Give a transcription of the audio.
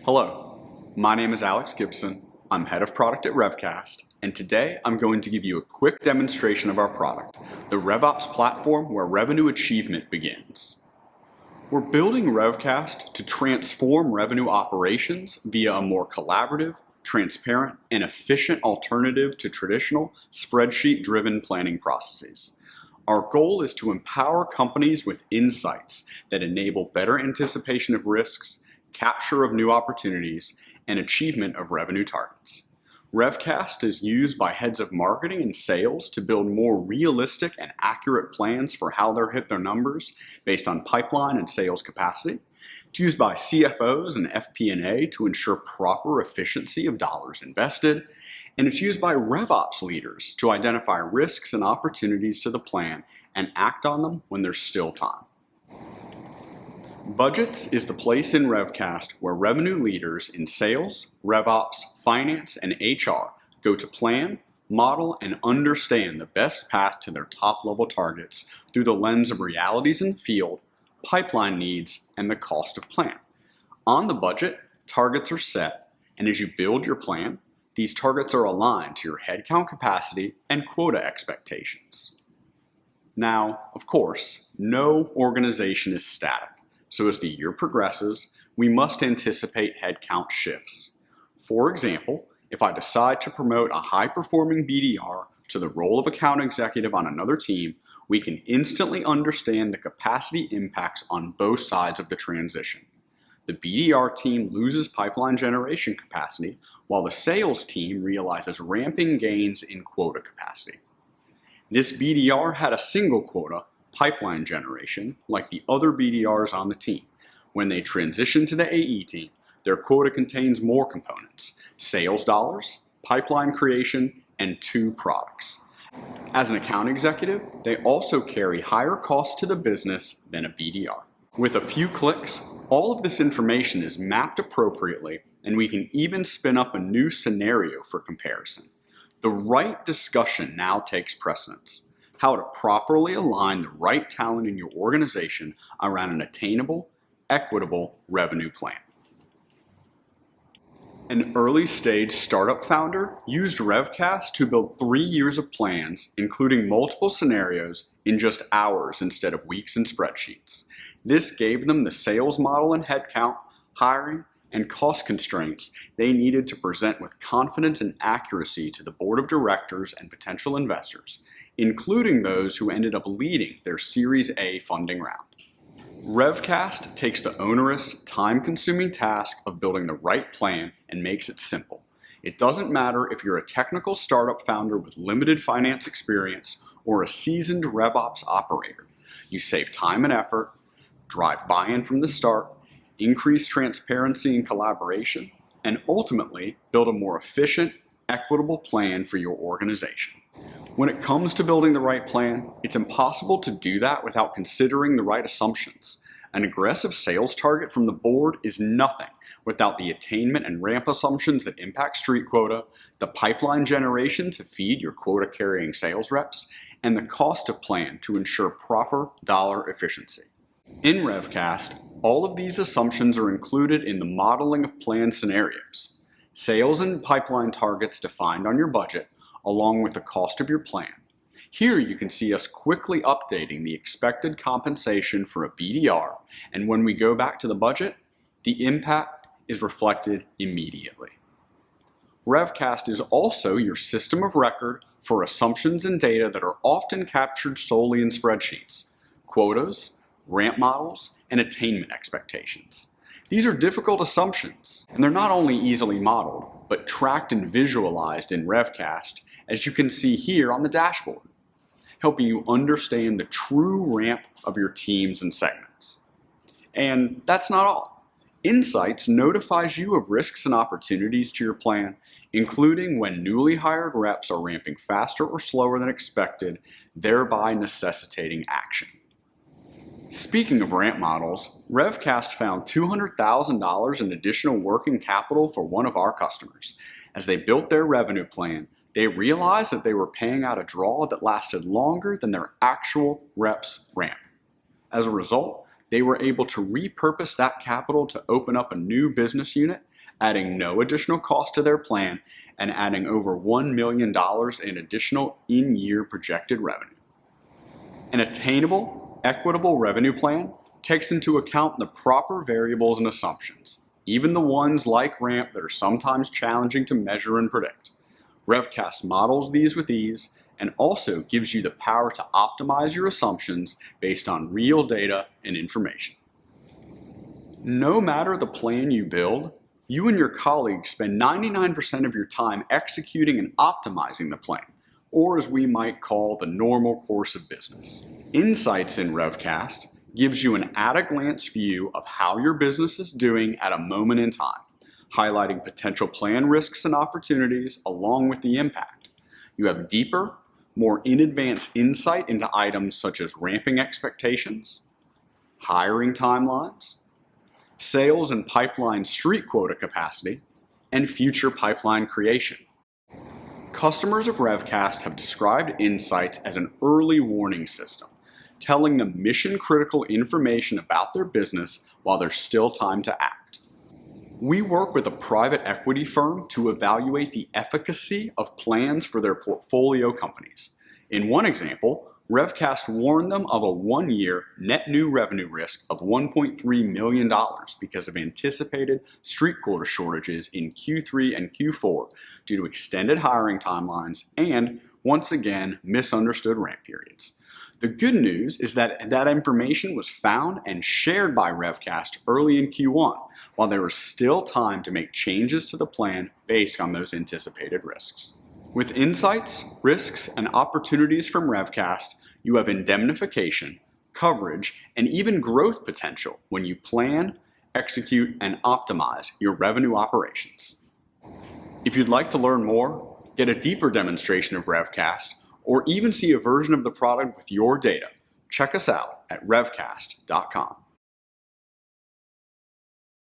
Hello, my name is Alex Gibson. I'm head of product at Revcast, and today I'm going to give you a quick demonstration of our product, the RevOps platform where revenue achievement begins. We're building Revcast to transform revenue operations via a more collaborative, transparent, and efficient alternative to traditional spreadsheet-driven planning processes. Our goal is to empower companies with insights that enable better anticipation of risks, capture of new opportunities, and achievement of revenue targets. Revcast is used by heads of marketing and sales to build more realistic and accurate plans for how they'll hit their numbers based on pipeline and sales capacity. It's used by CFOs and FP&A to ensure proper efficiency of dollars invested. And it's used by RevOps leaders to identify risks and opportunities to the plan and act on them when there's still time. Budgets is the place in Revcast where revenue leaders in sales, RevOps, finance, and HR go to plan, model, and understand the best path to their top-level targets through the lens of realities in the field, pipeline needs, and the cost of plan. On the budget, targets are set, and as you build your plan, these targets are aligned to your headcount capacity and quota expectations. Now, of course, no organization is static. So as the year progresses, we must anticipate headcount shifts. For example, if I decide to promote a high-performing BDR to the role of account executive on another team, we can instantly understand the capacity impacts on both sides of the transition. The BDR team loses pipeline generation capacity, while the sales team realizes ramping gains in quota capacity. This BDR had a single quota, pipeline generation, like the other BDRs on the team. When they transition to the AE team, their quota contains more components: sales dollars, pipeline creation, and 2 products. As an account executive, they also carry higher costs to the business than a BDR. With a few clicks, all of this information is mapped appropriately, and we can even spin up a new scenario for comparison. The right discussion now takes precedence: how to properly align the right talent in your organization around an attainable, equitable revenue plan. An early-stage startup founder used Revcast to build 3 years of plans, including multiple scenarios, in just hours instead of weeks and spreadsheets. This gave them the sales model and headcount, hiring, and cost constraints they needed to present with confidence and accuracy to the board of directors and potential investors, including those who ended up leading their Series A funding round. Revcast takes the onerous, time-consuming task of building the right plan and makes it simple. It doesn't matter if you're a technical startup founder with limited finance experience or a seasoned RevOps operator. You save time and effort, drive buy-in from the start, increase transparency and collaboration, and ultimately build a more efficient, equitable plan for your organization. When it comes to building the right plan, it's impossible to do that without considering the right assumptions. An aggressive sales target from the board is nothing without the attainment and ramp assumptions that impact street quota, the pipeline generation to feed your quota-carrying sales reps, and the cost of plan to ensure proper dollar efficiency. In Revcast, all of these assumptions are included in the modeling of plan scenarios. Sales and pipeline targets defined on your budget, along with the cost of your plan. Here you can see us quickly updating the expected compensation for a BDR, and when we go back to the budget, the impact is reflected immediately. Revcast is also your system of record for assumptions and data that are often captured solely in spreadsheets: quotas, ramp models, and attainment expectations. These are difficult assumptions, and they're not only easily modeled, but tracked and visualized in Revcast, as you can see here on the dashboard, helping you understand the true ramp of your teams and segments. And that's not all. Insights notifies you of risks and opportunities to your plan, including when newly hired reps are ramping faster or slower than expected, thereby necessitating action. Speaking of ramp models, Revcast found $200,000 in additional working capital for one of our customers. As they built their revenue plan, they realized that they were paying out a draw that lasted longer than their actual reps ramp. As a result, they were able to repurpose that capital to open up a new business unit adding no additional cost to their plan and adding over $1 million in additional in-year projected revenue. An attainable, equitable revenue plan takes into account the proper variables and assumptions, even the ones like ramp that are sometimes challenging to measure and predict. Revcast models these with ease and also gives you the power to optimize your assumptions based on real data and information. No matter the plan you build, you and your colleagues spend 99% of your time executing and optimizing the plan, or as we might call the normal course of business. Insights in Revcast gives you an at-a-glance view of how your business is doing at a moment in time, highlighting potential plan risks and opportunities along with the impact. You have deeper, more in-advance insight into items such as ramping expectations, hiring timelines, sales and pipeline street quota capacity, and future pipeline creation. Customers of Revcast have described Insights as an early warning system, telling them mission-critical information about their business while there's still time to act. We work with a private equity firm to evaluate the efficacy of plans for their portfolio companies. In one example, Revcast warned them of a one-year net new revenue risk of $1.3 million because of anticipated street quota shortages in Q3 and Q4 due to extended hiring timelines and, once again, misunderstood ramp periods. The good news is that that information was found and shared by Revcast early in Q1, while there was still time to make changes to the plan based on those anticipated risks. With insights, risks, and opportunities from Revcast, you have indemnification, coverage, and even growth potential when you plan, execute, and optimize your revenue operations. If you'd like to learn more, get a deeper demonstration of Revcast, or even see a version of the product with your data, check us out at revcast.com.